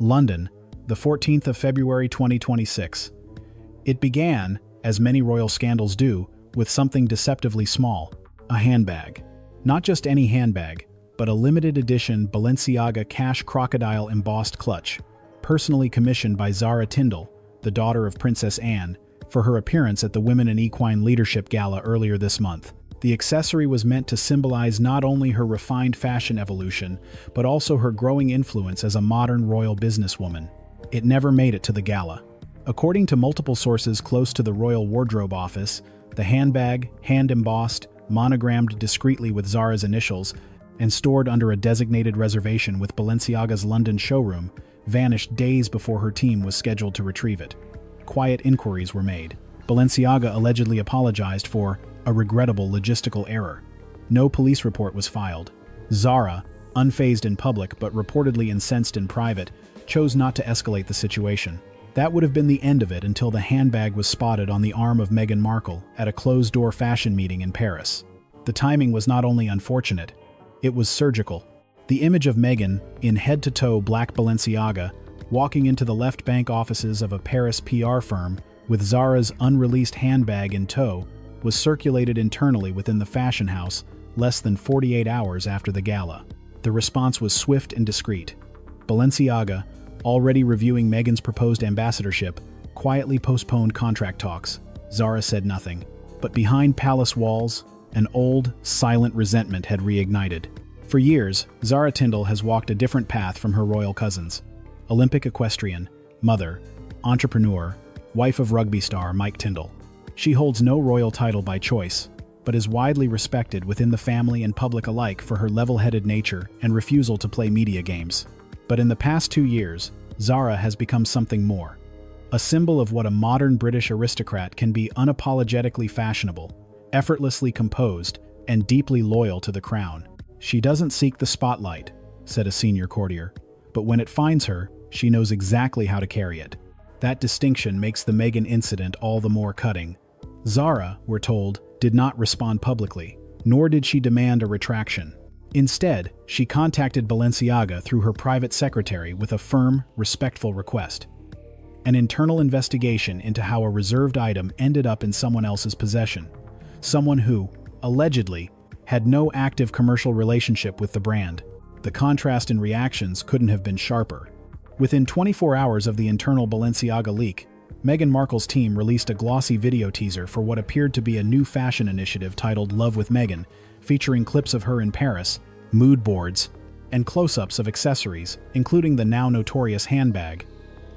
London, the 14th of February 2026. It began, as many royal scandals do, with something deceptively small, a handbag. Not just any handbag, but a limited edition Balenciaga cash crocodile embossed clutch, personally commissioned by Zara Tindall, the daughter of Princess Anne, for her appearance at the Women in Equine Leadership Gala earlier this month. The accessory was meant to symbolize not only her refined fashion evolution, but also her growing influence as a modern royal businesswoman. It never made it to the gala. According to multiple sources close to the Royal Wardrobe Office, the handbag, hand-embossed, monogrammed discreetly with Zara's initials, and stored under a designated reservation with Balenciaga's London showroom, vanished days before her team was scheduled to retrieve it. Quiet inquiries were made. Balenciaga allegedly apologized for a regrettable logistical error. No police report was filed. Zara, unfazed in public but reportedly incensed in private, chose not to escalate the situation. That would have been the end of it until the handbag was spotted on the arm of Meghan Markle at a closed-door fashion meeting in Paris. The timing was not only unfortunate, it was surgical. The image of Meghan, in head-to-toe black Balenciaga, walking into the left bank offices of a Paris PR firm with Zara's unreleased handbag in tow, was circulated internally within the fashion house less than 48 hours after the gala. The response was swift and discreet. Balenciaga, already reviewing Meghan's proposed ambassadorship, quietly postponed contract talks. Zara said nothing. But behind palace walls, an old, silent resentment had reignited. For years, Zara Tindall has walked a different path from her royal cousins. Olympic equestrian, mother, entrepreneur, wife of rugby star Mike Tindall. She holds no royal title by choice, but is widely respected within the family and public alike for her level-headed nature and refusal to play media games. But in the past 2 years, Zara has become something more. A symbol of what a modern British aristocrat can be: unapologetically fashionable, effortlessly composed, and deeply loyal to the crown. She doesn't seek the spotlight, said a senior courtier, but when it finds her, she knows exactly how to carry it. That distinction makes the Meghan incident all the more cutting. Zara, we're told, did not respond publicly, nor did she demand a retraction. Instead, she contacted Balenciaga through her private secretary with a firm, respectful request: an internal investigation into how a reserved item ended up in someone else's possession. Someone who, allegedly, had no active commercial relationship with the brand. The contrast in reactions couldn't have been sharper. Within 24 hours of the internal Balenciaga leak, Meghan Markle's team released a glossy video teaser for what appeared to be a new fashion initiative titled Love with Meghan, featuring clips of her in Paris, mood boards, and close-ups of accessories, including the now notorious handbag.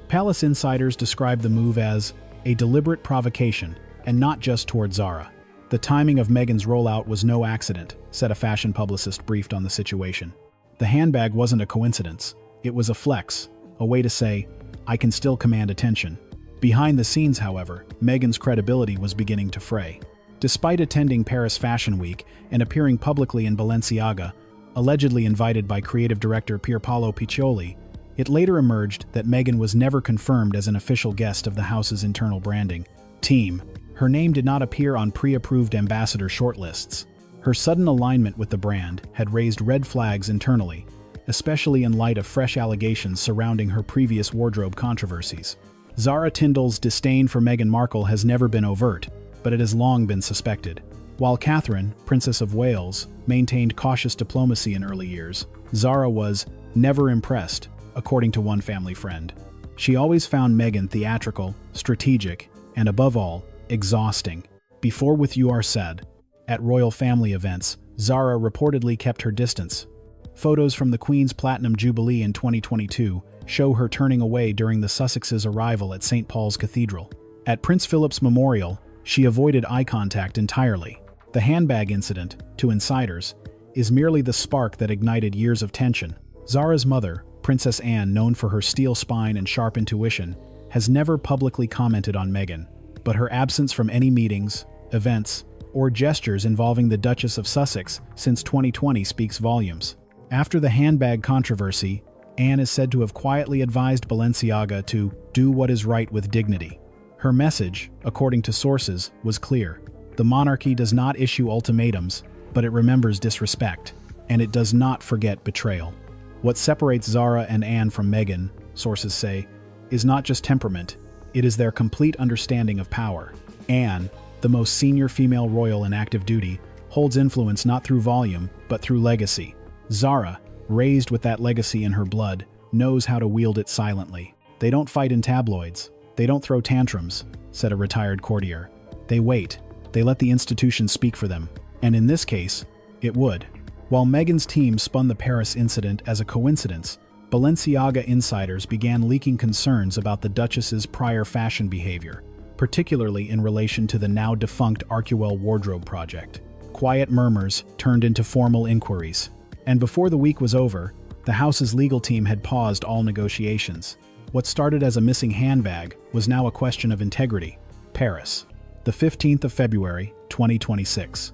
Palace insiders described the move as a deliberate provocation, and not just toward Zara. The timing of Meghan's rollout was no accident, said a fashion publicist briefed on the situation. The handbag wasn't a coincidence. It was a flex, a way to say, I can still command attention. Behind the scenes, however, Meghan's credibility was beginning to fray. Despite attending Paris Fashion Week and appearing publicly in Balenciaga, allegedly invited by creative director Pierpaolo Piccioli, it later emerged that Meghan was never confirmed as an official guest of the house's internal branding team. Her name did not appear on pre-approved ambassador shortlists. Her sudden alignment with the brand had raised red flags internally, especially in light of fresh allegations surrounding her previous wardrobe controversies. Zara Tindall's disdain for Meghan Markle has never been overt, but it has long been suspected. While Catherine, Princess of Wales, maintained cautious diplomacy in early years, Zara was never impressed, according to one family friend. She always found Meghan theatrical, strategic, and above all, exhausting. Before with you are said. At royal family events, Zara reportedly kept her distance. Photos from the Queen's Platinum Jubilee in 2022 show her turning away during the Sussexes' arrival at St. Paul's Cathedral. At Prince Philip's memorial, she avoided eye contact entirely. The handbag incident, to insiders, is merely the spark that ignited years of tension. Zara's mother, Princess Anne, known for her steel spine and sharp intuition, has never publicly commented on Meghan, but her absence from any meetings, events, or gestures involving the Duchess of Sussex since 2020 speaks volumes. After the handbag controversy, Anne is said to have quietly advised Balenciaga to do what is right with dignity. Her message, according to sources, was clear. The monarchy does not issue ultimatums, but it remembers disrespect, and it does not forget betrayal. What separates Zara and Anne from Meghan sources say, is not just temperament, it is their complete understanding of power. Anne, the most senior female royal in active duty, holds influence not through volume, but through legacy. Zara, raised with that legacy in her blood, knows how to wield it silently. They don't fight in tabloids. They don't throw tantrums, said a retired courtier. They wait. They let the institution speak for them. And in this case, it would. While Meghan's team spun the Paris incident as a coincidence, Balenciaga insiders began leaking concerns about the Duchess's prior fashion behavior, particularly in relation to the now-defunct Arcueil wardrobe project. Quiet murmurs turned into formal inquiries. And before the week was over, the house's legal team had paused all negotiations. What started as a missing handbag was now a question of integrity. Paris, the 15th of February, 2026.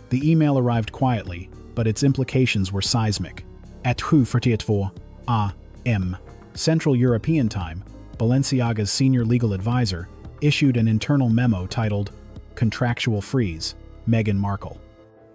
The email arrived quietly, but its implications were seismic. At 2:44 a.m. Central European Time, Balenciaga's senior legal advisor issued an internal memo titled Contractual Freeze, Meghan Markle.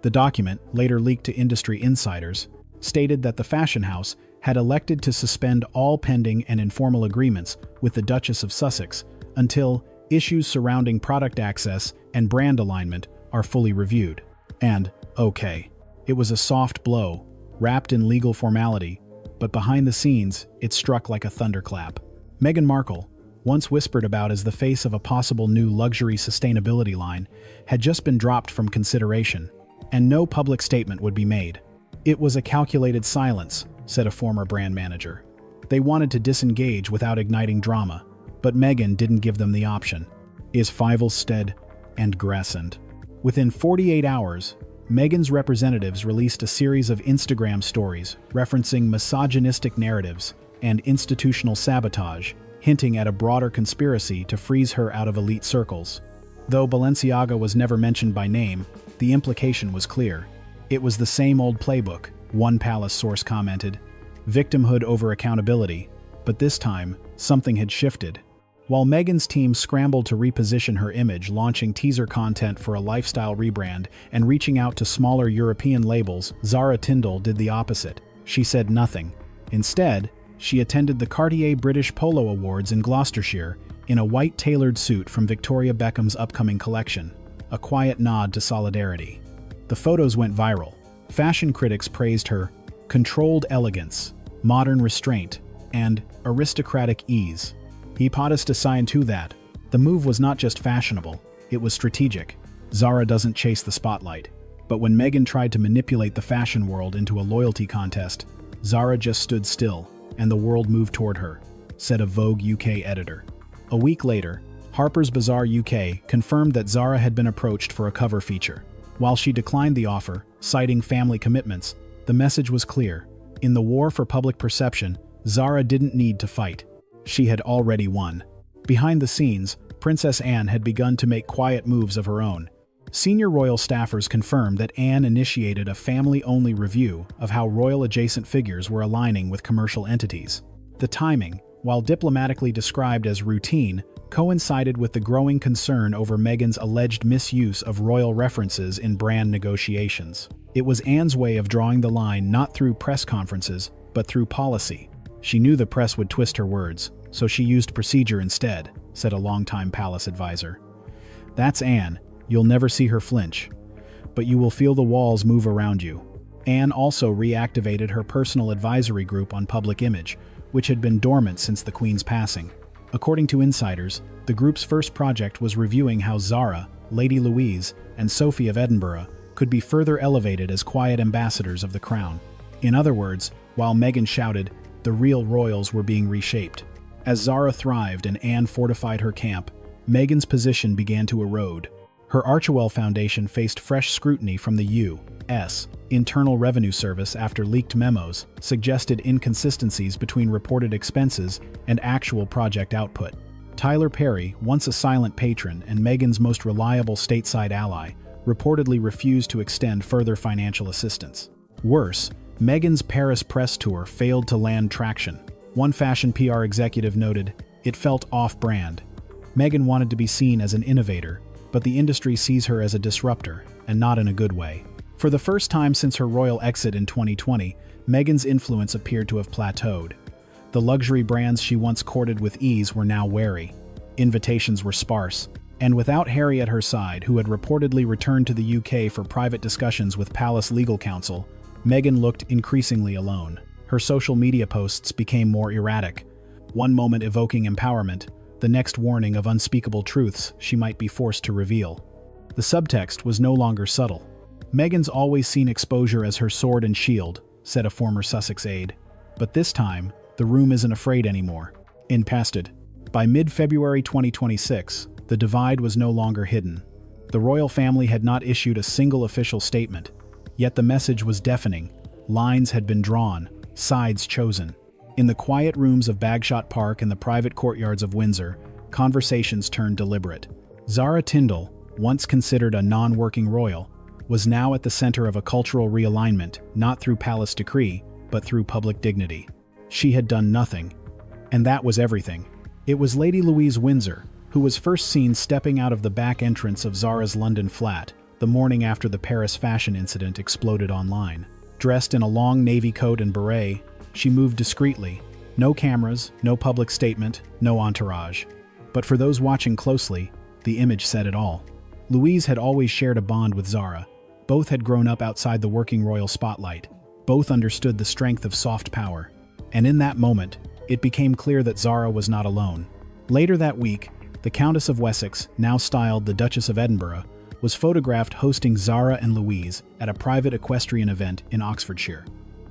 The document, later leaked to industry insiders, stated that the fashion house had elected to suspend all pending and informal agreements with the Duchess of Sussex until issues surrounding product access and brand alignment are fully reviewed. And, okay, it was a soft blow, wrapped in legal formality, but behind the scenes, it struck like a thunderclap. Meghan Markle, once whispered about as the face of a possible new luxury sustainability line, had just been dropped from consideration, and no public statement would be made. It was a calculated silence, said a former brand manager. They wanted to disengage without igniting drama, but Meghan didn't give them the option. Is Fivelstead and Gressend. Within 48 hours, Meghan's representatives released a series of Instagram stories referencing misogynistic narratives and institutional sabotage, hinting at a broader conspiracy to freeze her out of elite circles. Though Balenciaga was never mentioned by name, the implication was clear. It was the same old playbook, one palace source commented. Victimhood over accountability, but this time, something had shifted. While Meghan's team scrambled to reposition her image, launching teaser content for a lifestyle rebrand and reaching out to smaller European labels, Zara Tindall did the opposite. She said nothing. Instead, she attended the Cartier British Polo Awards in Gloucestershire in a white tailored suit from Victoria Beckham's upcoming collection, a quiet nod to solidarity. The photos went viral. Fashion critics praised her controlled elegance, modern restraint, and aristocratic ease. Hypothesis assigned to that. The move was not just fashionable, it was strategic. Zara doesn't chase the spotlight. But when Meghan tried to manipulate the fashion world into a loyalty contest, Zara just stood still, and the world moved toward her, said a Vogue UK editor. A week later, Harper's Bazaar UK confirmed that Zara had been approached for a cover feature. While she declined the offer, citing family commitments, the message was clear. In the war for public perception, Zara didn't need to fight. She had already won. Behind the scenes, Princess Anne had begun to make quiet moves of her own. Senior royal staffers confirmed that Anne initiated a family-only review of how royal-adjacent figures were aligning with commercial entities. The timing, while diplomatically described as routine, coincided with the growing concern over Meghan's alleged misuse of royal references in brand negotiations. It was Anne's way of drawing the line not through press conferences, but through policy. She knew the press would twist her words, so she used procedure instead, said a longtime palace advisor. That's Anne. You'll never see her flinch. But you will feel the walls move around you. Anne also reactivated her personal advisory group on public image, which had been dormant since the Queen's passing. According to insiders, the group's first project was reviewing how Zara, Lady Louise, and Sophie of Edinburgh could be further elevated as quiet ambassadors of the crown. In other words, while Meghan shouted, the real royals were being reshaped. As Zara thrived and Anne fortified her camp, Meghan's position began to erode. Her Arcueil Foundation faced fresh scrutiny from the U.S. Internal Revenue Service after leaked memos suggested inconsistencies between reported expenses and actual project output. Tyler Perry, once a silent patron and Meghan's most reliable stateside ally, reportedly refused to extend further financial assistance. Worse, Meghan's Paris press tour failed to land traction. One fashion PR executive noted, it felt off-brand. Meghan wanted to be seen as an innovator, but the industry sees her as a disruptor, and not in a good way. For the first time since her royal exit in 2020, Meghan's influence appeared to have plateaued. The luxury brands she once courted with ease were now wary. Invitations were sparse, and without Harry at her side, who had reportedly returned to the UK for private discussions with palace legal counsel, Meghan looked increasingly alone. Her social media posts became more erratic, one moment evoking empowerment, the next warning of unspeakable truths she might be forced to reveal. The subtext was no longer subtle. "Meghan's always seen exposure as her sword and shield," said a former Sussex aide. "But this time, the room isn't afraid anymore." Impasted. By mid-February 2026, the divide was no longer hidden. The royal family had not issued a single official statement, yet the message was deafening. Lines had been drawn, sides chosen. In the quiet rooms of Bagshot Park and the private courtyards of Windsor, conversations turned deliberate. Zara Tindall, once considered a non-working royal, was now at the center of a cultural realignment, not through palace decree, but through public dignity. She had done nothing, and that was everything. It was Lady Louise Windsor, who was first seen stepping out of the back entrance of Zara's London flat the morning after the Paris fashion incident exploded online. Dressed in a long navy coat and beret, she moved discreetly. No cameras, no public statement, no entourage. But for those watching closely, the image said it all. Louise had always shared a bond with Zara. Both had grown up outside the working royal spotlight. Both understood the strength of soft power. And in that moment, it became clear that Zara was not alone. Later that week, the Countess of Wessex, now styled the Duchess of Edinburgh, was photographed hosting Zara and Louise at a private equestrian event in Oxfordshire.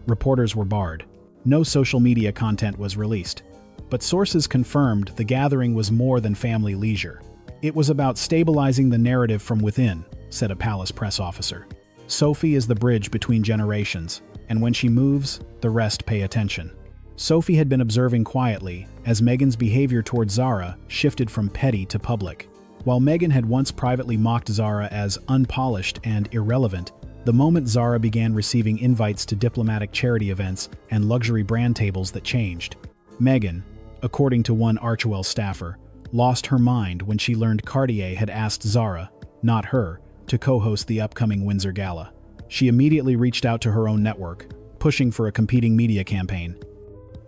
Reporters were barred. No social media content was released. But sources confirmed the gathering was more than family leisure. "It was about stabilizing the narrative from within," said a palace press officer. "Sophie is the bridge between generations, and when she moves, the rest pay attention." Sophie had been observing quietly as Meghan's behavior toward Zara shifted from petty to public. While Meghan had once privately mocked Zara as unpolished and irrelevant, the moment Zara began receiving invites to diplomatic charity events and luxury brand tables, that changed. Meghan, according to one Archewell staffer, lost her mind when she learned Cartier had asked Zara, not her, to co-host the upcoming Windsor Gala. She immediately reached out to her own network, pushing for a competing media campaign.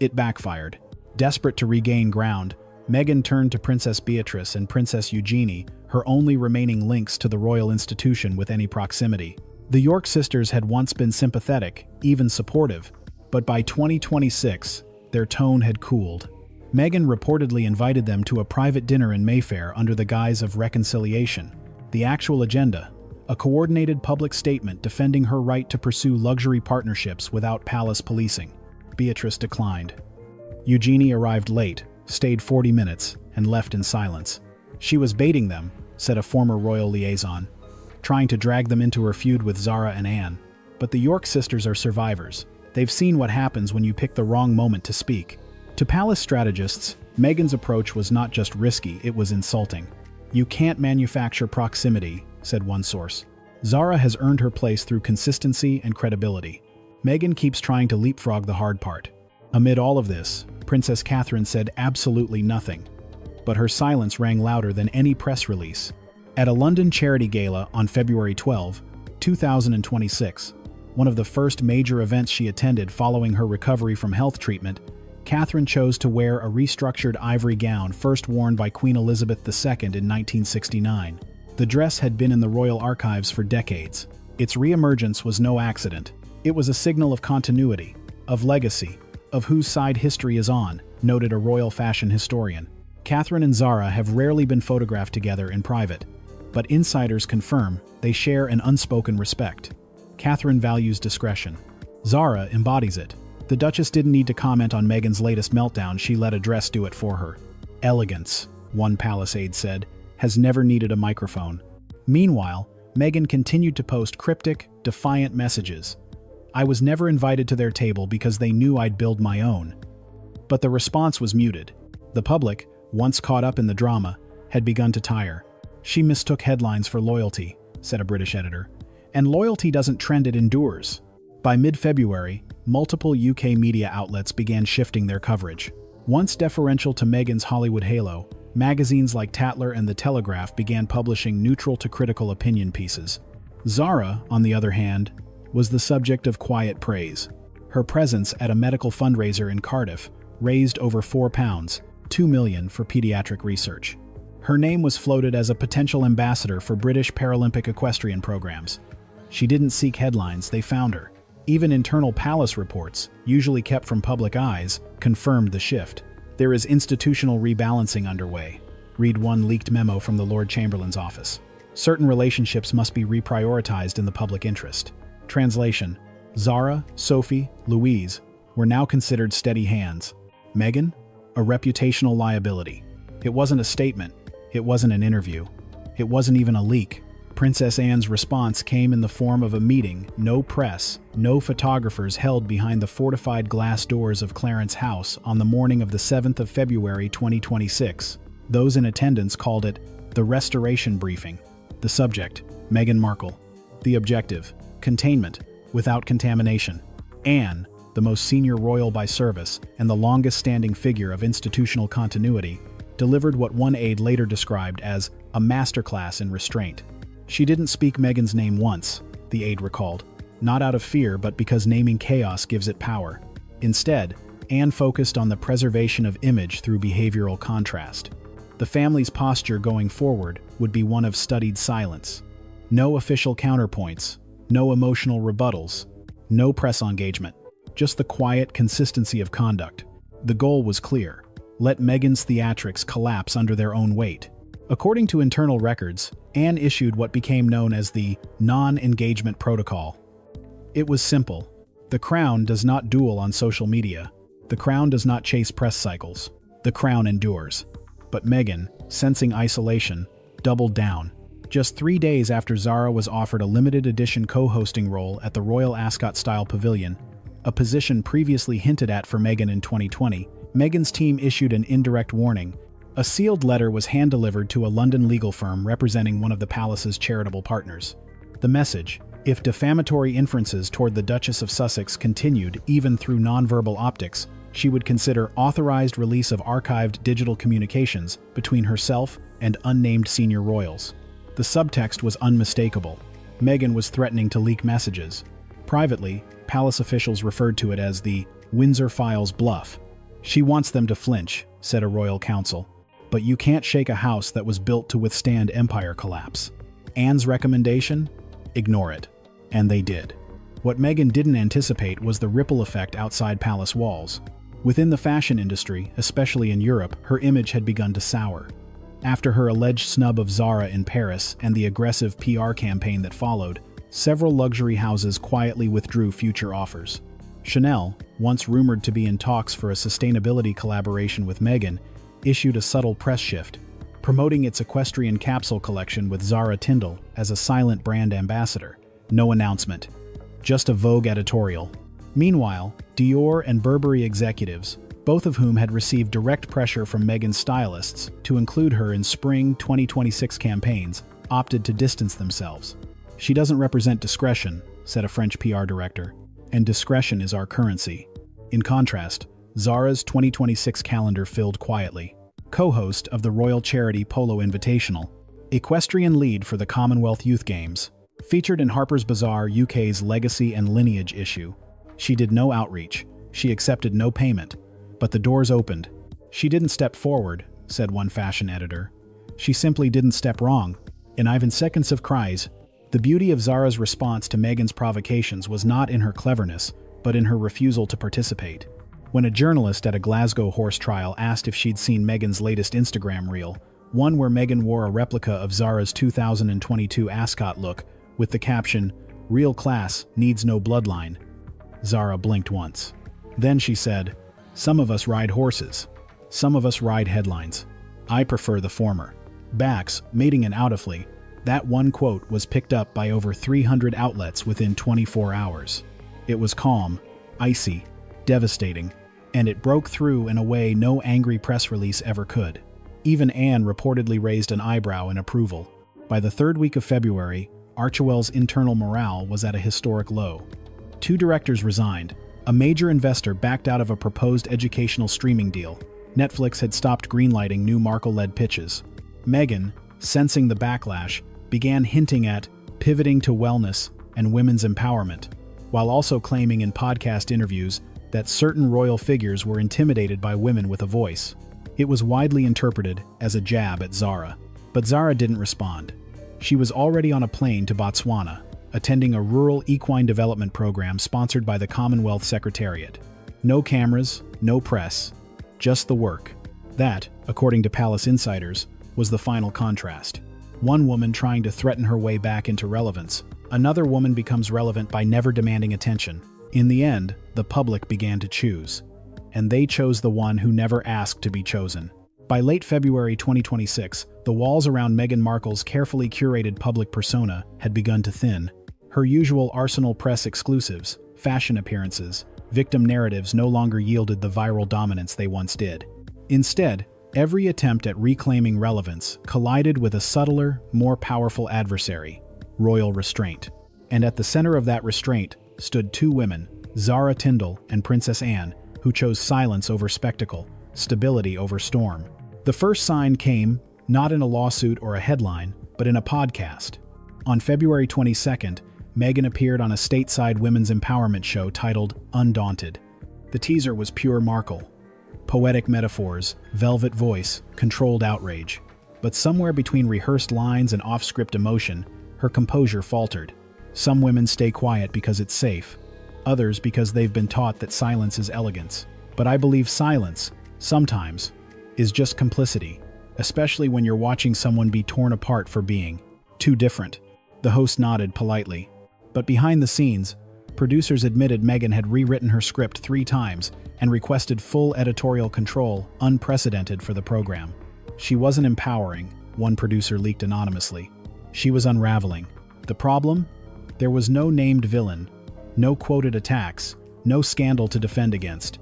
It backfired. Desperate to regain ground, Meghan turned to Princess Beatrice and Princess Eugenie, her only remaining links to the royal institution with any proximity. The York sisters had once been sympathetic, even supportive, but by 2026, their tone had cooled. Meghan reportedly invited them to a private dinner in Mayfair under the guise of reconciliation. The actual agenda: a coordinated public statement defending her right to pursue luxury partnerships without palace policing. Beatrice declined. Eugenie arrived late, stayed 40 minutes, and left in silence. She was baiting them, said a former royal liaison, trying to drag them into her feud with Zara and Anne. But the York sisters are survivors. They've seen what happens when you pick the wrong moment to speak. To palace strategists, Meghan's approach was not just risky, it was insulting. "You can't manufacture proximity," said one source. "Zara has earned her place through consistency and credibility. Meghan keeps trying to leapfrog the hard part." Amid all of this, Princess Catherine said absolutely nothing. But her silence rang louder than any press release. At a London charity gala on February 12, 2026, one of the first major events she attended following her recovery from health treatment, Catherine chose to wear a restructured ivory gown first worn by Queen Elizabeth II in 1969. The dress had been in the royal archives for decades. Its reemergence was no accident. It was a signal of continuity, of legacy, of whose side history is on, noted a royal fashion historian. Catherine and Zara have rarely been photographed together in private, but insiders confirm they share an unspoken respect. Catherine values discretion. Zara embodies it. The Duchess didn't need to comment on Meghan's latest meltdown, she let a dress do it for her. "Elegance," one palace aide said, "has never needed a microphone." Meanwhile, Meghan continued to post cryptic, defiant messages. "I was never invited to their table because they knew I'd build my own." But the response was muted. The public, once caught up in the drama, had begun to tire. "She mistook headlines for loyalty," said a British editor. "And loyalty doesn't trend, it endures." By mid-February, multiple UK media outlets began shifting their coverage. Once deferential to Meghan's Hollywood halo, magazines like Tatler and The Telegraph began publishing neutral to critical opinion pieces. Zara, on the other hand, was the subject of quiet praise. Her presence at a medical fundraiser in Cardiff, raised over £4, $2 million for pediatric research. Her name was floated as a potential ambassador for British Paralympic equestrian programs. She didn't seek headlines, they found her. Even internal palace reports, usually kept from public eyes, confirmed the shift. There is institutional rebalancing underway. Read one leaked memo from the Lord Chamberlain's office. Certain relationships must be reprioritized in the public interest. Translation: Zara, Sophie, Louise were now considered steady hands. Meghan? A reputational liability. It wasn't a statement. It wasn't an interview. It wasn't even a leak. Princess Anne's response came in the form of a meeting, no press, no photographers, held behind the fortified glass doors of Clarence House on the morning of the 7th of February 2026. Those in attendance called it the Restoration Briefing. The subject: Meghan Markle. The objective: containment, without contamination. Anne, the most senior royal by service and the longest-standing figure of institutional continuity, delivered what one aide later described as a masterclass in restraint. She didn't speak Meghan's name once, the aide recalled, not out of fear but because naming chaos gives it power. Instead, Anne focused on the preservation of image through behavioral contrast. The family's posture going forward would be one of studied silence. No official counterpoints, no emotional rebuttals, no press engagement, just the quiet consistency of conduct. The goal was clear: let Meghan's theatrics collapse under their own weight. According to internal records, Anne issued what became known as the non-engagement protocol. It was simple. The Crown does not duel on social media. The Crown does not chase press cycles. The Crown endures. But Meghan, sensing isolation, doubled down. Just 3 days after Zara was offered a limited edition co-hosting role at the Royal Ascot-style pavilion, a position previously hinted at for Meghan in 2020, Meghan's team issued an indirect warning. A sealed letter was hand-delivered to a London legal firm representing one of the palace's charitable partners. The message: if defamatory inferences toward the Duchess of Sussex continued even through nonverbal optics, she would consider authorized release of archived digital communications between herself and unnamed senior royals. The subtext was unmistakable. Meghan was threatening to leak messages. Privately, palace officials referred to it as the Windsor Files bluff. She wants them to flinch, said a royal counsel. But you can't shake a house that was built to withstand empire collapse. Anne's recommendation? Ignore it. And they did. What Meghan didn't anticipate was the ripple effect outside palace walls. Within the fashion industry, especially in Europe, her image had begun to sour. After her alleged snub of Zara in Paris and the aggressive PR campaign that followed, several luxury houses quietly withdrew future offers. Chanel, once rumored to be in talks for a sustainability collaboration with Meghan, issued a subtle press shift, promoting its equestrian capsule collection with Zara Tindall as a silent brand ambassador. No announcement. Just a Vogue editorial. Meanwhile, Dior and Burberry executives, both of whom had received direct pressure from Meghan's stylists to include her in spring 2026 campaigns, opted to distance themselves. She doesn't represent discretion, said a French PR director, and discretion is our currency. In contrast, Zara's 2026 calendar filled quietly. Co-host of the Royal Charity Polo Invitational, equestrian lead for the Commonwealth Youth Games, featured in Harper's Bazaar UK's Legacy and Lineage issue. She did no outreach. She accepted no payment. But the doors opened. She didn't step forward, said one fashion editor. She simply didn't step wrong. In Ivan Second's cries, the beauty of Zara's response to Meghan's provocations was not in her cleverness, but in her refusal to participate. When a journalist at a Glasgow horse trial asked if she'd seen Meghan's latest Instagram reel, one where Meghan wore a replica of Zara's 2022 Ascot look with the caption, "Real class needs no bloodline," Zara blinked once. Then she said, "Some of us ride horses. Some of us ride headlines. I prefer the former." Backs, mating and outofly, that one quote was picked up by over 300 outlets within 24 hours. It was calm, icy, devastating, and it broke through in a way no angry press release ever could. Even Anne reportedly raised an eyebrow in approval. By the third week of February, Archewell's internal morale was at a historic low. 2 directors resigned. A major investor backed out of a proposed educational streaming deal. Netflix had stopped greenlighting new Markle-led pitches. Meghan, sensing the backlash, began hinting at pivoting to wellness and women's empowerment, while also claiming in podcast interviews that certain royal figures were intimidated by women with a voice. It was widely interpreted as a jab at Zara. But Zara didn't respond. She was already on a plane to Botswana, attending a rural equine development program sponsored by the Commonwealth Secretariat. No cameras, no press, just the work. That, according to palace insiders, was the final contrast. One woman trying to threaten her way back into relevance. Another woman becomes relevant by never demanding attention. In the end, the public began to choose. And they chose the one who never asked to be chosen. By late February 2026, the walls around Meghan Markle's carefully curated public persona had begun to thin. Her usual arsenal press exclusives, fashion appearances, victim narratives no longer yielded the viral dominance they once did. Instead, every attempt at reclaiming relevance collided with a subtler, more powerful adversary: royal restraint. And at the center of that restraint stood two women, Zara Tindall and Princess Anne, who chose silence over spectacle, stability over storm. The first sign came, not in a lawsuit or a headline, but in a podcast. On February 22nd, Meghan appeared on a stateside women's empowerment show titled Undaunted. The teaser was pure Markle. Poetic metaphors, velvet voice, controlled outrage. But somewhere between rehearsed lines and off-script emotion, her composure faltered. Some women stay quiet because it's safe, others because they've been taught that silence is elegance. But I believe silence, sometimes, is just complicity, especially when you're watching someone be torn apart for being too different. The host nodded politely. But behind the scenes, producers admitted Meghan had rewritten her script 3 times and requested full editorial control, unprecedented for the program. She wasn't empowering, one producer leaked anonymously. She was unraveling. The problem? There was no named villain, no quoted attacks, no scandal to defend against.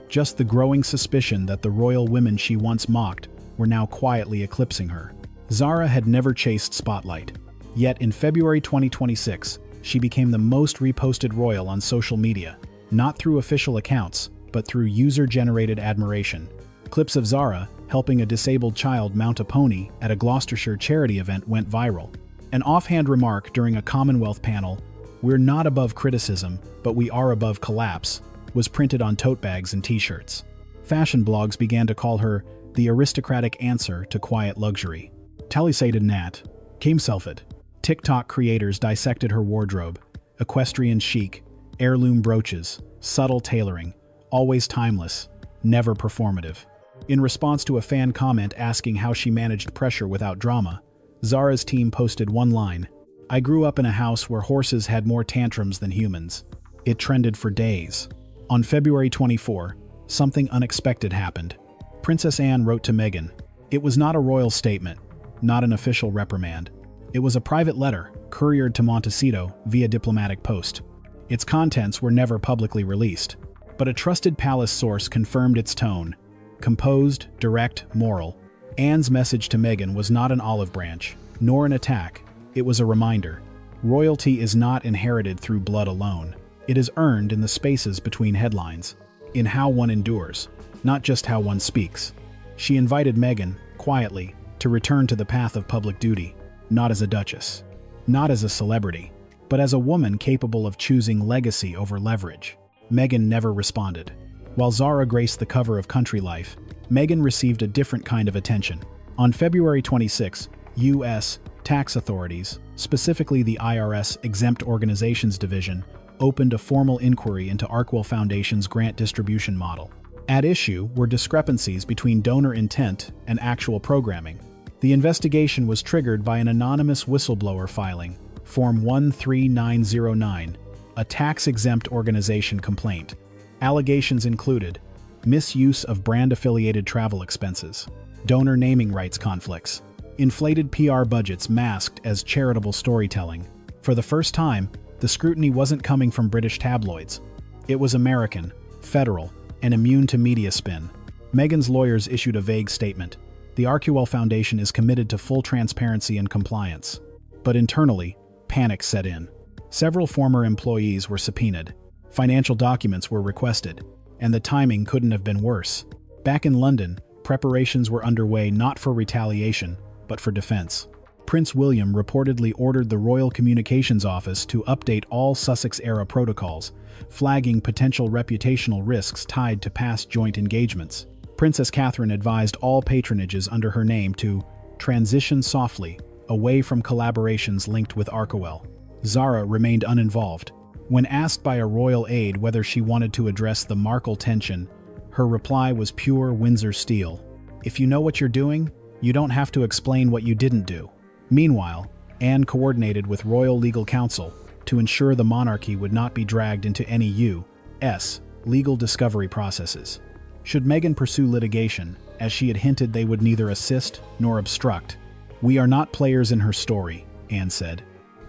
Just the growing suspicion that the royal women she once mocked were now quietly eclipsing her. Zara had never chased spotlight. Yet in February 2026, she became the most reposted royal on social media, not through official accounts, but through user-generated admiration. Clips of Zara helping a disabled child mount a pony at a Gloucestershire charity event went viral. An offhand remark during a Commonwealth panel, "We're not above criticism, but we are above collapse," was printed on tote bags and t-shirts. Fashion blogs began to call her the aristocratic answer to quiet luxury. Talisated Nat, Cameselfed. TikTok creators dissected her wardrobe: equestrian chic, heirloom brooches, subtle tailoring, always timeless, never performative. In response to a fan comment asking how she managed pressure without drama, Zara's team posted one line: "I grew up in a house where horses had more tantrums than humans." It trended for days. On February 24, something unexpected happened. Princess Anne wrote to Meghan. It was not a royal statement, not an official reprimand. It was a private letter, couriered to Montecito via diplomatic post. Its contents were never publicly released, but a trusted palace source confirmed its tone: composed, direct, moral. Anne's message to Meghan was not an olive branch, nor an attack. It was a reminder. Royalty is not inherited through blood alone. It is earned in the spaces between headlines, in how one endures, not just how one speaks. She invited Meghan, quietly, to return to the path of public duty, not as a duchess, not as a celebrity, but as a woman capable of choosing legacy over leverage. Meghan never responded. While Zara graced the cover of Country Life, Meghan received a different kind of attention. On February 26, U.S. tax authorities, specifically the IRS Exempt Organizations Division, opened a formal inquiry into Arkwell Foundation's grant distribution model. At issue were discrepancies between donor intent and actual programming. The investigation was triggered by an anonymous whistleblower filing, Form 13909, a tax-exempt organization complaint. Allegations included misuse of brand-affiliated travel expenses, donor naming rights conflicts, inflated PR budgets masked as charitable storytelling. For the first time, the scrutiny wasn't coming from British tabloids. It was American, federal, and immune to media spin. Meghan's lawyers issued a vague statement: the Arkwell Foundation is committed to full transparency and compliance. But internally, panic set in. Several former employees were subpoenaed. Financial documents were requested, and the timing couldn't have been worse. Back in London, preparations were underway not for retaliation, but for defense. Prince William reportedly ordered the Royal Communications Office to update all Sussex-era protocols, flagging potential reputational risks tied to past joint engagements. Princess Catherine advised all patronages under her name to transition softly, away from collaborations linked with Arkewell. Zara remained uninvolved. When asked by a royal aide whether she wanted to address the Markle tension, her reply was pure Windsor steel. "If you know what you're doing, you don't have to explain what you didn't do." Meanwhile, Anne coordinated with royal legal counsel to ensure the monarchy would not be dragged into any U.S. legal discovery processes. Should Meghan pursue litigation, as she had hinted they would neither assist nor obstruct? "We are not players in her story," Anne said.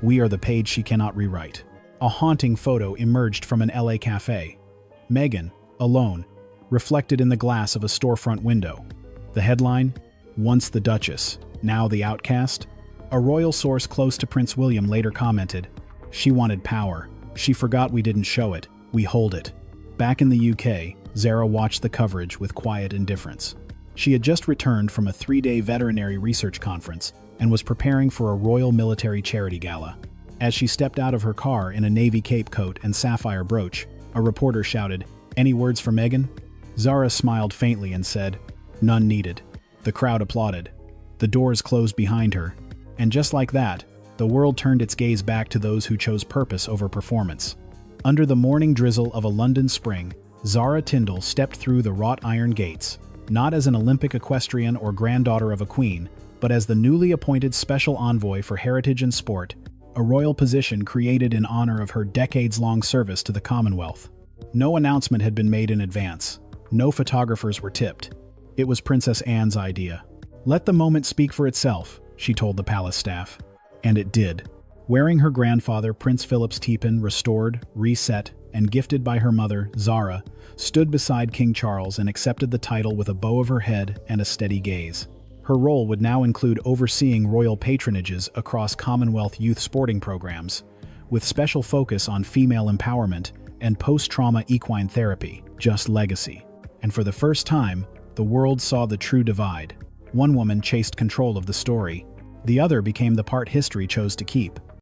"We are the page she cannot rewrite." A haunting photo emerged from an LA cafe. Meghan, alone, reflected in the glass of a storefront window. The headline, "Once the Duchess, now the outcast?" A royal source close to Prince William later commented, "She wanted power. She forgot we didn't show it. We hold it." Back in the UK, Zara watched the coverage with quiet indifference. She had just returned from a 3-day veterinary research conference and was preparing for a royal military charity gala. As she stepped out of her car in a navy cape coat and sapphire brooch, a reporter shouted, "Any words for Meghan?" Zara smiled faintly and said, "None needed." The crowd applauded. The doors closed behind her, and just like that, the world turned its gaze back to those who chose purpose over performance. Under the morning drizzle of a London spring, Zara Tindall stepped through the wrought iron gates, not as an Olympic equestrian or granddaughter of a queen, but as the newly appointed special envoy for heritage and sport, a royal position created in honor of her decades-long service to the Commonwealth. No announcement had been made in advance. No photographers were tipped. It was Princess Anne's idea. "Let the moment speak for itself," she told the palace staff. And it did. Wearing her grandfather Prince Philip's tipan restored, reset, and gifted by her mother, Zara, stood beside King Charles and accepted the title with a bow of her head and a steady gaze. Her role would now include overseeing royal patronages across Commonwealth youth sporting programs, with special focus on female empowerment and post-trauma equine therapy, just legacy. And for the first time, the world saw the true divide. One woman chased control of the story. The other became the part history chose to keep.